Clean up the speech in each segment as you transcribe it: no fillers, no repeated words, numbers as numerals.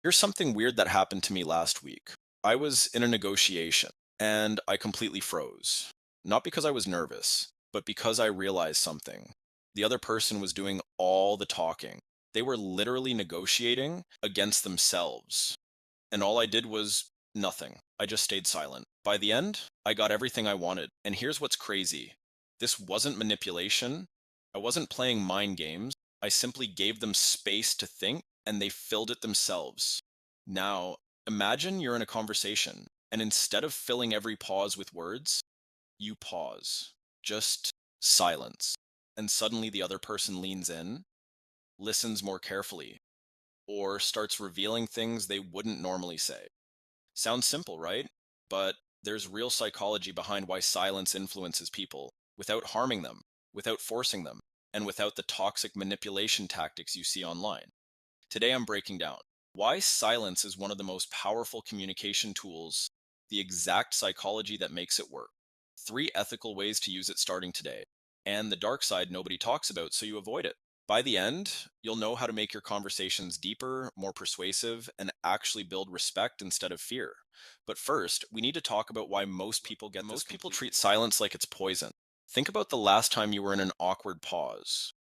Here's something weird that happened to me last week. I was in a negotiation and I completely froze. Not because I was nervous, but because I realized something. The other person was doing all the talking. They were literally negotiating against themselves. And all I did was nothing. I just stayed silent. By the end, I got everything I wanted. And here's what's crazy: this wasn't manipulation. I wasn't playing mind games. I simply gave them space to think and they filled it themselves. Now, imagine you're in a conversation and instead of filling every pause with words, you pause. Just silence. And suddenly the other person leans in, listens more carefully, or starts revealing things they wouldn't normally say. Sounds simple, right? But there's real psychology behind why silence influences people without harming them, without forcing them, and without the toxic manipulation tactics you see online. Today I'm breaking down why silence is one of the most powerful communication tools, the exact psychology that makes it work, three ethical ways to use it starting today, and the dark side nobody talks about so you avoid it. By the end, you'll know how to make your conversations deeper, more persuasive, and actually build respect instead of fear. But first, we need to talk about why most people get this Most people completely treat wrong. silence Silence like like it's it's poison. poison. Think about the last time you were in an awkward pause.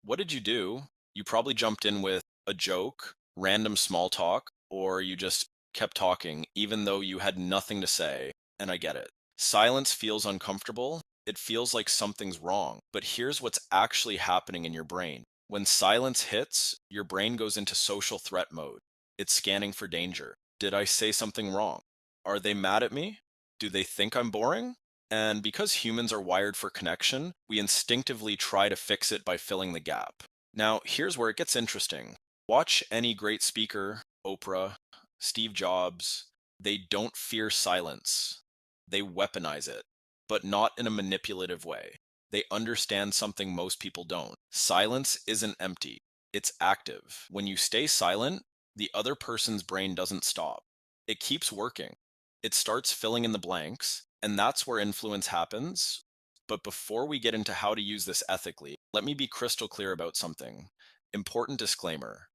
What did you do? You probably jumped in with a joke, random small talk, or you just kept talking even though you had nothing to say. And I get it. Silence feels uncomfortable. It feels like something's wrong. But here's what's actually happening in your brain. When silence hits, your brain goes into social threat mode. It's scanning for danger. Did I say something wrong? Are they mad at me? Do they think I'm boring? And because humans are wired for connection, we instinctively try to fix it by filling the gap. Now, here's where it gets interesting. Watch any great speaker, Oprah, Steve Jobs. They don't fear silence, they weaponize it, but not in a manipulative way. They understand something most people don't. Silence isn't empty, it's active. When you stay silent, the other person's brain doesn't stop. It keeps working. It starts filling in the blanks, and that's where influence happens. But before we get into how to use this ethically, let me be crystal clear about something. Important disclaimer: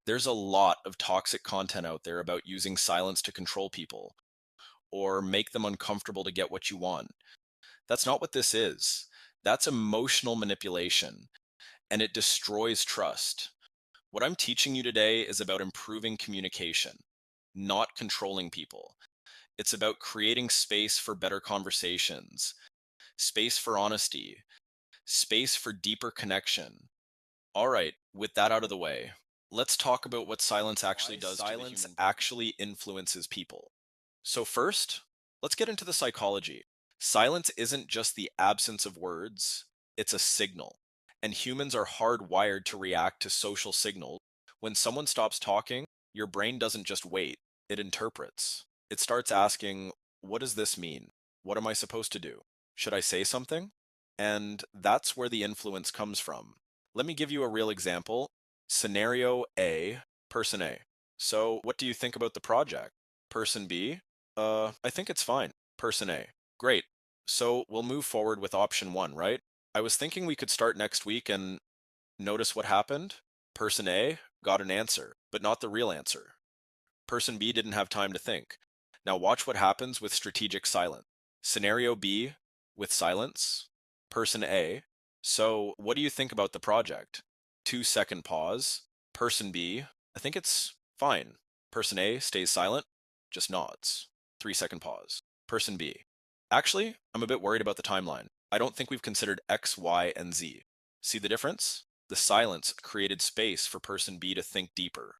there's a lot of toxic content out there about using silence to control people or make them uncomfortable to get what you want. That's not what this is. That's emotional manipulation, and it destroys trust. What I'm teaching you today is about improving communication, not controlling people. It's about creating space for better conversations, space for honesty, space for deeper connection. All right, with that out of the way, let's talk about what silence actually Why does to the silence human brain. actually Influences people. So, first, let's get into the psychology. Silence isn't just the absence of words, it's a signal. And humans are hardwired to react to social signals. When someone stops talking, your brain doesn't just wait, it interprets. It starts asking, what does this mean? What am I supposed to do? Should I say something? And that's where the influence comes from. Let me give you a real example. Scenario A, person A. So, what do you think about the project? Person B, I think it's fine. Person A, great. So, we'll move forward with option one, right? I was thinking we could start next week and notice what happened. Person A got an answer, but not the real answer. Person B didn't have time to think. Now, watch what happens with strategic silence. Scenario B with silence. Person A, so what do you think about the project? 2-second pause. Person B, I think it's fine. Person A stays silent, just nods. 3-second pause. Person B, actually, I'm a bit worried about the timeline. I don't think we've considered X, Y, and Z. See the difference? The silence created space for person B to think deeper,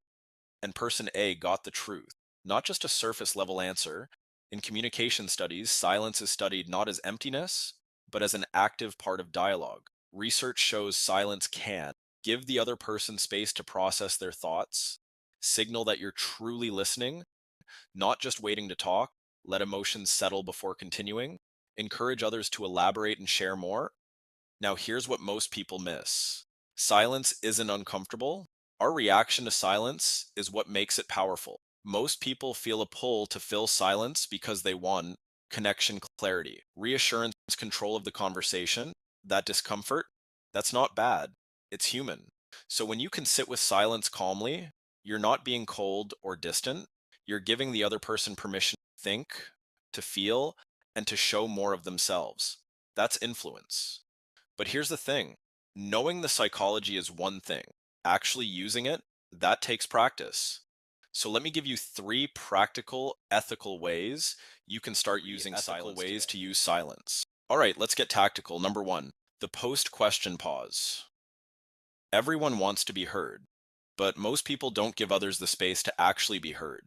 and person A got the truth, not just a surface level answer. In communication studies, silence is studied not as emptiness, but as an active part of dialogue. Research shows silence can give the other person space to process their thoughts, signal that you're truly listening, not just waiting to talk, let emotions settle before continuing, encourage others to elaborate and share more. Now, here's what most people miss: silence isn't uncomfortable. Our reaction to silence is what makes it powerful. Most people feel a pull to fill silence because they want connection, clarity, reassurance, control of the conversation. That discomfort, that's not bad. It's human. So when you can sit with silence calmly, You're not being cold or distant. You're giving the other person permission to think, to feel, and to show more of themselves. That's influence. But here's the thing, knowing the psychology is one thing, actually using it, that takes practice. So let me give you three practical, ethical ways you can start using silence ways to use silence. All right, let's get tactical. Number one, the post question pause. Everyone wants to be heard, but most people don't give others the space to actually be heard.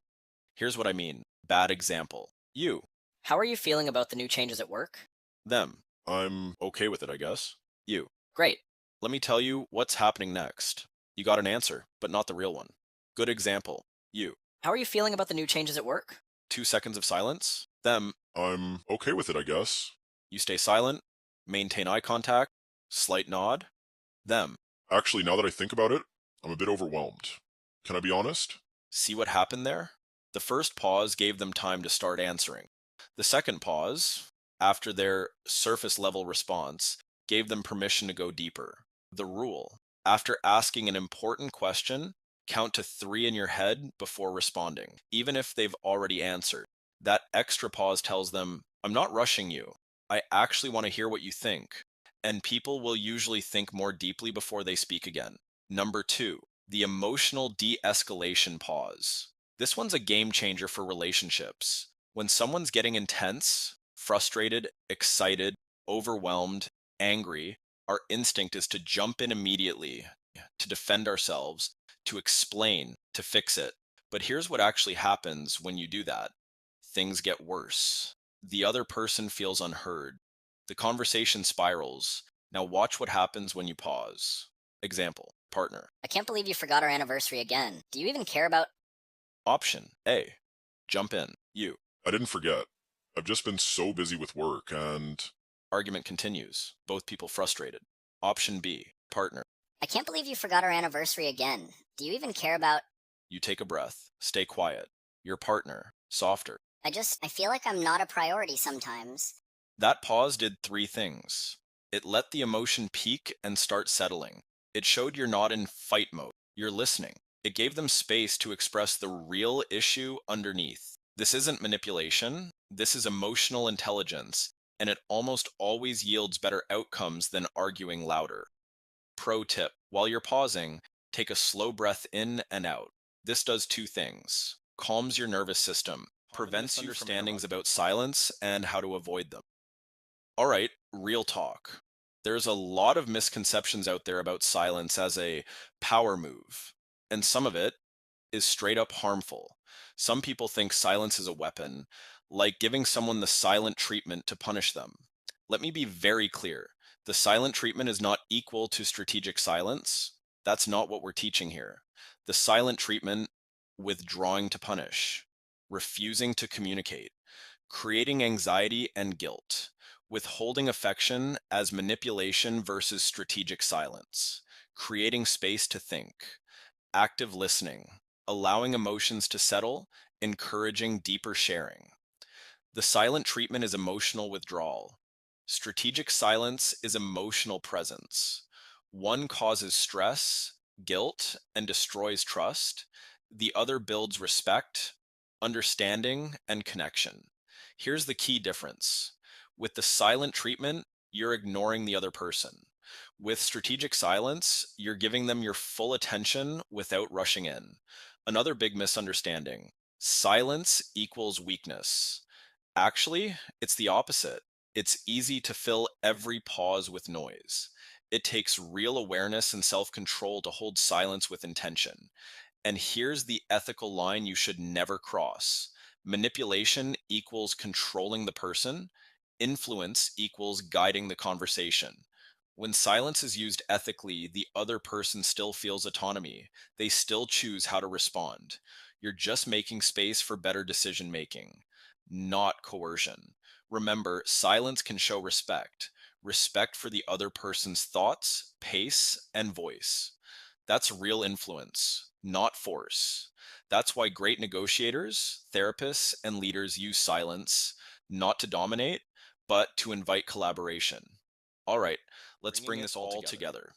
Here's what I mean. Bad example. You, How are you feeling about the new changes at work? them. I'm okay with it, I guess. You. Great. Let me tell you what's happening next. You got an answer, but not the real one. Good example. You. How are you feeling about the new changes at work? 2 seconds of silence. Them. I'm okay with it, I guess. You stay silent, maintain eye contact, slight nod. Them. Actually, now that I think about it, I'm a bit overwhelmed. Can I be honest? See what happened there? The first pause gave them time to start answering. The second pause, after their surface level response, gave them permission to go deeper. The rule, after asking an important question, count to 3 in your head before responding, even if they've already answered. That extra pause tells them, I'm not rushing you. I actually want to hear what you think. And people will usually think more deeply before they speak again. Number two, the emotional de escalation pause. This one's a game changer for relationships. When someone's getting intense, frustrated, excited, overwhelmed, angry, our instinct is to jump in immediately, to defend ourselves, to explain, to fix it. But here's what actually happens when you do that, things get worse. The other person feels unheard. The conversation spirals. Now, watch what happens when you pause. Example, partner. I can't believe you forgot our anniversary again. Do you even care about. Option A, jump in. You. I didn't forget. I've just been so busy with work and. Argument continues, both people frustrated. Option B, partner. I can't believe you forgot our anniversary again. Do you even care about. You take a breath, stay quiet. Your partner, softer. I feel like I'm not a priority sometimes. That pause did three things. It let the emotion peak and start settling. It showed you're not in fight mode, you're listening. It gave them space to express the real issue underneath. This isn't manipulation, this is emotional intelligence, and it almost always yields better outcomes than arguing louder. Pro tip, while you're pausing, take a slow breath in and out. This does two things: calms your nervous system, prevents understandings about silence and how to avoid them. All right, real talk. There's a lot of misconceptions out there about silence as a power move, and some of it is straight up harmful. Some people think silence is a weapon, like giving someone the silent treatment to punish them. Let me be very clear. The silent treatment is not equal to strategic silence. That's not what we're teaching here. The silent treatment, withdrawing to punish, refusing to communicate, creating anxiety and guilt, withholding affection as manipulation versus strategic silence, creating space to think, active listening, allowing emotions to settle, encouraging deeper sharing. The silent treatment is emotional withdrawal. Strategic silence is emotional presence. One causes stress, guilt, and destroys trust. The other builds respect, understanding, and connection. Here's the key difference. With the silent treatment, you're ignoring the other person. With strategic silence, you're giving them your full attention without rushing in. Another big misunderstanding: silence equals weakness. Actually, it's the opposite. It's easy to fill every pause with noise. It takes real awareness and self control to hold silence with intention. And here's the ethical line you should never cross: manipulation equals controlling the person, influence equals guiding the conversation. When silence is used ethically, the other person still feels autonomy. They still choose how to respond. You're just making space for better decision making, not coercion. Remember, silence can show respect, respect for the other person's thoughts, pace, and voice. That's real influence, not force. That's why great negotiators, therapists, and leaders use silence not to dominate, but to invite collaboration. All right, let's bring this all together.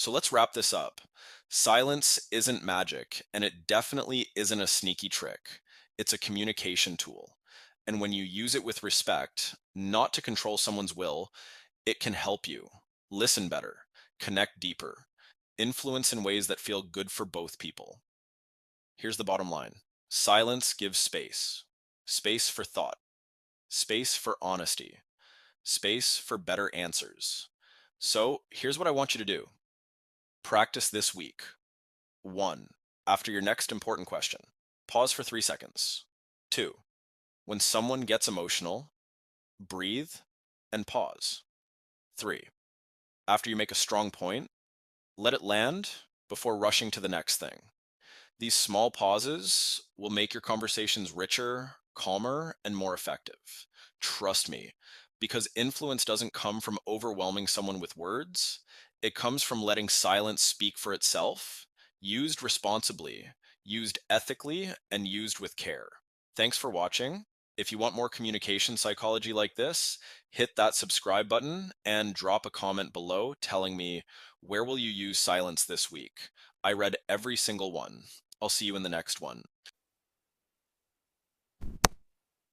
So let's wrap this up. Silence isn't magic, and it definitely isn't a sneaky trick. It's a communication tool. And when you use it with respect, not to control someone's will, it can help you listen better, connect deeper, influence in ways that feel good for both people. Here's the bottom line: silence gives space, space for thought, space for honesty, space for better answers. So here's what I want you to do: practice this week. One, after your next important question, pause for 3 seconds. Two, when someone gets emotional, breathe and pause. Three, after you make a strong point, let it land before rushing to the next thing. These small pauses will make your conversations richer, calmer, and more effective. Trust me, because influence doesn't come from overwhelming someone with words, it comes from letting silence speak for itself, used responsibly, used ethically, and used with care. Thanks for watching. If you want more communication psychology like this, hit that subscribe button and drop a comment below telling me, where will you use silence this week? I read every single one. I'll see you in the next one.